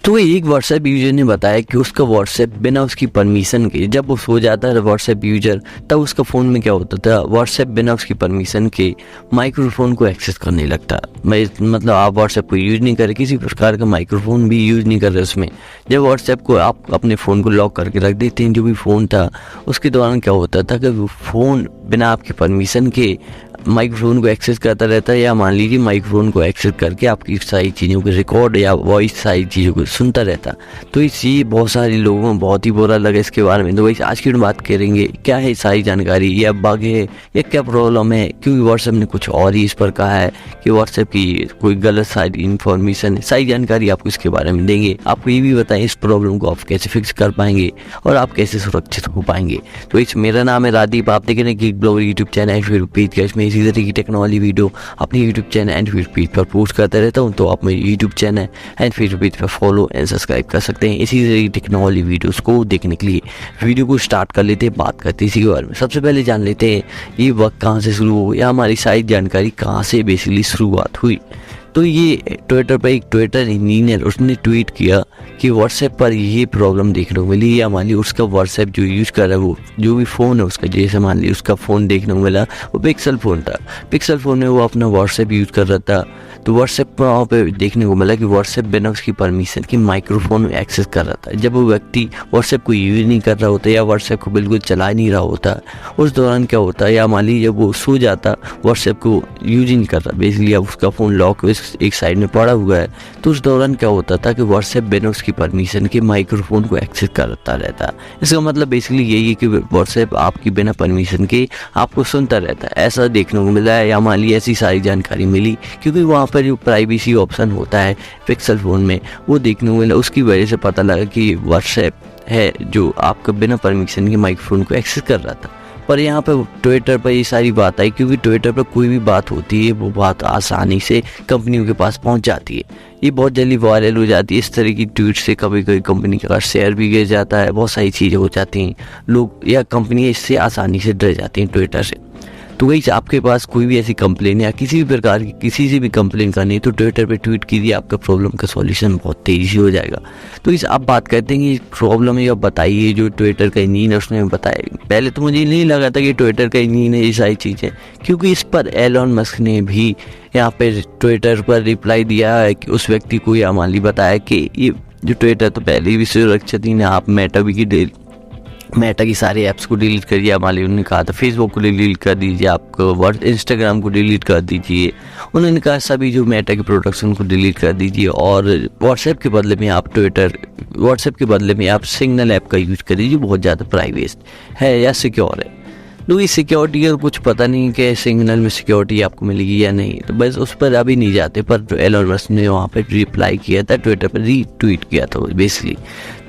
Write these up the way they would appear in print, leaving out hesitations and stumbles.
तो एक WhatsApp user ने बताया कि उसका व्हाट्सएप बिना उसकी परमिशन के, जब वो सो जाता है व्हाट्सएप यूजर, तब उसका फ़ोन में क्या होता था, व्हाट्सएप बिना उसकी परमिशन के माइक्रोफोन को एक्सेस करने लगता। मतलब आप व्हाट्सएप को यूज़ नहीं कर रहे, किसी प्रकार का माइक्रोफोन भी यूज़ नहीं कर रहे उसमें। जब व्हाट्सएप को आप अपने फ़ोन को लॉक करके रख देते हैं, जो भी फ़ोन था उसके दौरान क्या होता था कि वो फ़ोन बिना आपकी परमिशन के माइक्रोफोन को एक्सेस करता रहता है, या मान लीजिए माइक्रोफोन को एक्सेस करके आपकी सारी चीज़ों को रिकॉर्ड या वॉइस सारी चीज़ों को सुनता रहता। तो इसी बहुत सारे लोगों को बहुत ही बुरा लगा इसके बारे में। तो वही आज की बात करेंगे, क्या है सारी जानकारी, या बग है या क्या प्रॉब्लम है, क्योंकि व्हाट्सएप ने कुछ और ही इस पर कहा है कि व्हाट्सएप की कोई गलत सारी इन्फॉर्मेशन है। सारी जानकारी आपको इसके बारे में देंगे। आपको ये भी बताएं इस प्रॉब्लम को आप कैसे फिक्स कर पाएंगे और आप कैसे सुरक्षित हो पाएंगे। तो इस मेरा नाम है रादीप, आप देख रहे हैं gig blogger YouTube channel and फिर पेज का। इसमें इसी तरह की टेक्नोलॉजी वीडियो अपने यूट्यूब चैनल एंड फिर पेज पर पोस्ट करता रहता हूँ। तो आप मेरे यूट्यूब चैनल एंड फिर पेज पर फॉलो एंड सब्सक्राइब कर सकते हैं इसी तरह की टेक्नोलॉजी वीडियोस को देखने के लिए। वीडियो को स्टार्ट कर लेते हैं, बात करते हैं इसी के बारे में। सबसे पहले जान लेते हैं ये वक्त कहाँ से शुरू हो, या हमारी सारी जानकारी कहाँ से बेसिकली शुरुआत हुई। तो ये ट्विटर पर एक ट्विटर इंजीनियर उसने ट्वीट किया कि व्हाट्सएप पर ये प्रॉब्लम देखने को मिली, या मान ली उसका व्हाट्सएप जो यूज़ कर रहा है वो जो भी फ़ोन है उसका, जैसे मान ली उसका फ़ोन देखने को मिला वो पिक्सल फ़ोन था। पिक्सल फ़ोन में वो अपना व्हाट्सएप यूज़ कर रहा था। तो व्हाट्सएप पर वहाँ पे देखने को मिला कि व्हाट्सएप बिना उसकी परमिशन की माइक्रोफोन में एक्सेस कर रहा था। जब वो व्यक्ति व्हाट्सएप को यूज़ नहीं कर रहा होता या व्हाट्सएप को बिल्कुल चला नहीं रहा होता, उस दौरान क्या होता है, या मान लीजिए जब वो सो जाता व्हाट्सएप को यूज ही नहीं कर रहा, बेसिकली अब उसका फ़ोन लॉक एक साइड में पड़ा हुआ है, तो उस दौरान क्या होता था कि व्हाट्सएप बिना उसकी परमिशन के माइक्रोफोन को एक्सेस करता रहता। इसका मतलब बेसिकली यही है कि व्हाट्सएप आपकी बिना परमिशन के आपको सुनता रहता है। ऐसा देखने को मिला है, या मान ली ऐसी सारी जानकारी मिली, क्योंकि वहाँ पर जो प्राइवेसी ऑप्शन होता है पिक्सल फ़ोन में वो देखने को मिला। उसकी वजह से पता लगा कि व्हाट्सएप है जो आपका बिना परमिशन के माइक्रोफोन को एक्सेस कर रहा था। पर यहाँ पे ट्विटर पर ये सारी बात आई, क्योंकि ट्विटर पर कोई भी बात होती है वो बात आसानी से कंपनियों के पास पहुँच जाती है। ये बहुत जल्दी वायरल हो जाती है। इस तरह की ट्वीट से कभी कभी कंपनी का शेयर भी गिर जाता है, बहुत सारी चीज़ें हो जाती हैं। लोग या कंपनियाँ इससे आसानी से डर जाती हैं ट्विटर से। तो वही आपके पास कोई भी ऐसी कंप्लेन या किसी भी प्रकार की किसी से भी कंप्लेन करनी है तो ट्विटर पे ट्वीट कीजिए, आपका प्रॉब्लम का सॉल्यूशन बहुत तेज़ी से हो जाएगा। तो इस आप बात करते हैं कि प्रॉब्लम है, या बताइए जो ट्विटर का इंजीनियर उसने बताया। पहले तो मुझे नहीं लगा था कि ट्विटर का इंजीनियर ये सारी चीज़ें, क्योंकि इस पर एलन मस्क ने भी यहाँ पे ट्विटर पर रिप्लाई दिया है कि उस व्यक्ति को या मान ली बताया कि ये जो ट्विटर तो पहले भी सुरक्षित ही, आप मेटा की सारे ऐप्स को डिलीट करिए। मान लीजिए उन्होंने कहा था फेसबुक को डिलीट कर दीजिए, आपको इंस्टाग्राम को डिलीट कर दीजिए। उन्होंने कहा सभी जो मेटा के प्रोडक्ट्स उनको डिलीट कर दीजिए, और व्हाट्सएप के बदले में आप सिग्नल ऐप का यूज़ कर दीजिए, बहुत ज़्यादा प्राइवेट है या सिक्योर है। तो ये सिक्योरिटी का कुछ पता नहीं कि सिग्नल में सिक्योरिटी आपको मिलेगी या नहीं, तो बस उस पर अभी नहीं जाते। पर एलन मस्क ने वहाँ पे रिप्लाई किया था, ट्विटर पर रीट्वीट किया था बेसिकली।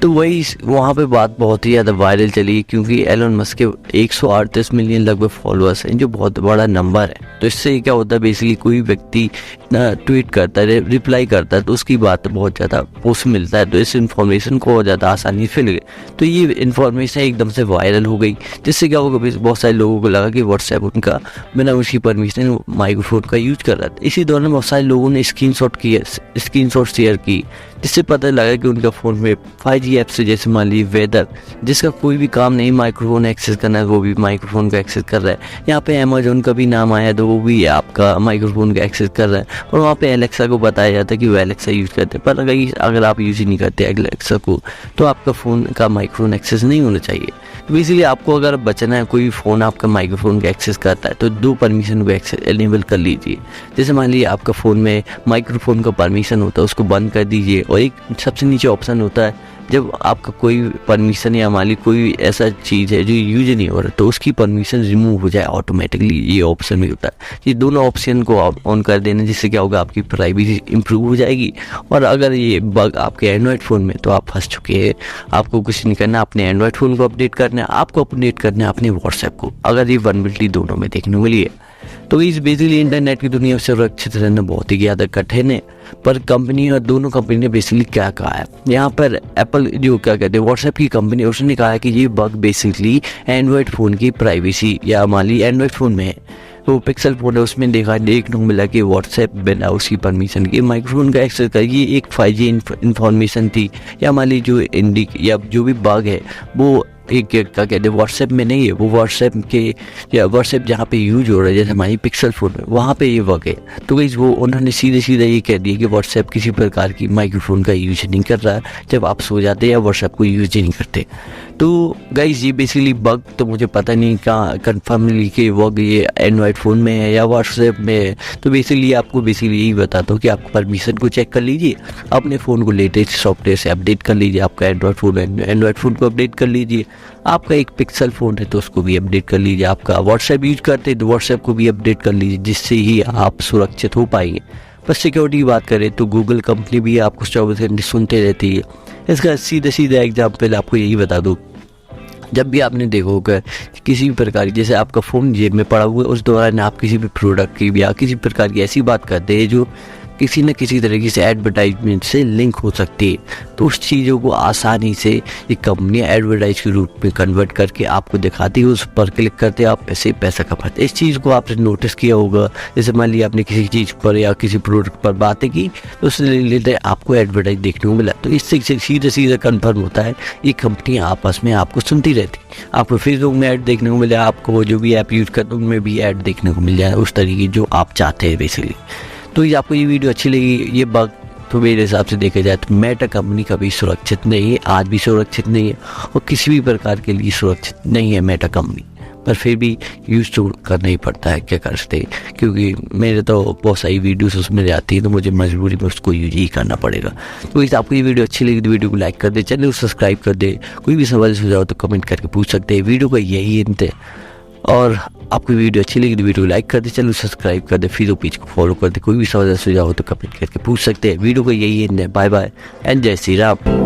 तो वही वहाँ पे बात बहुत ही ज़्यादा वायरल चली, क्योंकि एलन मस्क के 138 मिलियन लगभग फॉलोअर्स हैं, जो बहुत बड़ा नंबर है। तो इससे क्या होता है, बेसिकली कोई व्यक्ति ट्वीट करता है, रिप्लाई करता है, तो उसकी बात बहुत ज़्यादा पोस्ट मिलता है, तो इस इन्फॉर्मेशन को ज़्यादा आसानी से मिल गई। तो ये इन्फॉर्मेशन एकदम से वायरल हो गई, जिससे क्या होगा, बहुत सारे लोगों को लगा कि व्हाट्सएप उनका बिना उसकी परमिशन माइक्रोफोन का यूज़ कर रहा था। इसी दौरान बहुत सारे लोगों ने स्क्रीनशॉट शेयर की, जिससे पता लगा कि उनका फ़ोन में 5G ऐप से, जैसे मान लीजिए वेदर, जिसका कोई भी काम नहीं माइक्रोफोन एक्सेस करना है, वो भी माइक्रोफोन का एक्सेस कर रहा है। यहाँ पे अमेजोन का भी नाम आया तो वो भी आपका माइक्रोफोन का एक्सेस कर रहा है। और वहाँ पे एलेक्सा को बताया जाता है कि वो एलेक्सा यूज़ करते हैं, पर अगर आप यूज़ ही नहीं करते एलेक्सा को, तो आपका फ़ोन का माइक्रोफोन एक्सेस नहीं होना चाहिए। तो इसीलिए आपको अगर बचना है, कोई फ़ोन आपका माइक्रोफोन का एक्सेस करता है, तो 2 परमिशन को एक्सेस एनेबल कर लीजिए। जैसे मान लीजिए आपका फ़ोन में माइक्रोफोन का परमिशन होता है, उसको बंद कर दीजिए, और एक सबसे नीचे ऑप्शन होता है जब आपका कोई परमिशन या मान ली कोई ऐसा चीज़ है जो यूज नहीं हो रहा, तो उसकी परमिशन रिमूव हो जाए ऑटोमेटिकली, ये ऑप्शन भी होता है। ये दोनों ऑप्शन को ऑन कर देना, जिससे क्या होगा, आपकी प्राइवेसी इंप्रूव हो जाएगी। और अगर ये बग आपके एंड्रॉयड फ़ोन में, तो आप फंस चुके हैं। आपको कुछ नहीं करना, अपने एंड्रॉयड फ़ोन को अपडेट करना है, आपको अपडेट करना है अपने व्हाट्सएप को, अगर ये वल्नरेबिलिटी दोनों में देखने को मिली है। तो इस बेसिकली इंटरनेट की दुनिया से सुरक्षित रहना बहुत ही ज़्यादा कठिन है। पर कंपनी और दोनों कंपनी ने बेसिकली क्या कहा है, यहाँ पर एप्पल जो क्या कहते हैं व्हाट्सएप की कंपनी, उसने कहा है कि ये बग बेसिकली एंड्रॉयड फ़ोन की प्राइवेसी या मान ली एंड्रॉयड फ़ोन में है। तो पिक्सल फ़ोन है उसमें देखने को मिला कि व्हाट्सएप बिना उसकी परमिशन के माइक्रोफोन का एक्सेस कर, ये एक 5G इन्फॉर्मेशन थी, या मान लीजिए जो या जो भी बग है वो एक क्या कहते हैं व्हाट्सएप में नहीं है, वो व्हाट्सएप के या व्हाट्सएप जहाँ पे यूज हो रहा है जैसे हमारी पिक्सल फ़ोन में वहाँ पे ये वर्क है। तो गाइस वो उन्होंने सीधे ये कह दिया कि व्हाट्सएप किसी प्रकार की माइक्रोफोन का यूज नहीं कर रहा है जब आप सो जाते या व्हाट्सएप को यूज ही नहीं करते। तो गाइस ये बेसिकली बग तो मुझे पता नहीं कहाँ कन्फर्मली कि बग ये एंड्रॉयड फ़ोन में है या व्हाट्सएप में है। तो बेसिकली आपको यही बताता हूँ कि आप परमिशन को चेक कर लीजिए, अपने फ़ोन को लेटेस्ट सॉफ्टवेयर से अपडेट कर लीजिए, आपका एंड्रॉयड फ़ोन को अपडेट कर लीजिए, आपका एक पिक्सल फ़ोन है तो उसको भी अपडेट कर लीजिए, आपका व्हाट्सएप यूज करते हैं तो व्हाट्सएप को भी अपडेट कर लीजिए, जिससे ही आप सुरक्षित हो पाएंगे। बस सिक्योरिटी की बात करें तो गूगल कंपनी भी आपको 24 घंटे सुनते रहती है। इसका सीधा एग्जाम्पल आपको यही बता दूँ, जब भी आपने देखा होगा किसी भी प्रकार की जैसे आपका फ़ोन जेब में पड़ा हुआ है, उस दौरान आप किसी भी प्रोडक्ट की या किसी प्रकार की ऐसी बात करते हैं जो किसी न किसी तरीके से एडवर्टाइजमेंट से लिंक हो सकती है, तो उस चीज़ों को आसानी से ये कंपनी एडवर्टाइज के रूप में कन्वर्ट करके आपको दिखाती है, उस पर क्लिक करते आप पैसा कमाते। इस चीज़ को आपने नोटिस किया होगा, जैसे मान लिया आपने किसी चीज़ पर या किसी प्रोडक्ट पर बातें की तो उससे रिलेटेड आपको एडवर्टाइज देखने को मिला, तो इससे सीधा कन्फर्म होता है ये कंपनी आपस में आपको सुनती रहती। आपको फेसबुक में ऐड देखने को मिले, आपको जो भी ऐप यूज़ करते उनमें भी ऐड देखने को मिल जाए उस तरीके जो आप चाहते हैं बेसिकली। तो ये आपको ये वीडियो अच्छी लगी, ये बग तो मेरे हिसाब से देखा जाए तो मेटा कंपनी कभी सुरक्षित नहीं है, आज भी सुरक्षित नहीं है और किसी भी प्रकार के लिए सुरक्षित नहीं है मेटा कंपनी, पर फिर भी यूज़ तो करना ही पड़ता है, क्या कर सकते हैं, क्योंकि मेरे तो बहुत सारी वीडियोस उसमें जाती है तो मुझे मजबूरी में उसको यूज ही करना पड़ेगा। तो इस आपको ये वीडियो अच्छी लगी तो वीडियो को लाइक कर दे, चैनल को सब्सक्राइब कर दे, कोई भी सवाल सुझाव तो कमेंट करके पूछ सकते हैं। वीडियो का यही अंत है, और आपको वीडियो अच्छी लगी तो वीडियो को लाइक कर दे, चैनल को सब्सक्राइब कर दे, फिर पेज को फॉलो कर दे, कोई भी सवाल सुझाव हो तो कमेंट करके पूछ सकते हैं। वीडियो का यही एंड है। बाय बाय एंड जय श्री राम।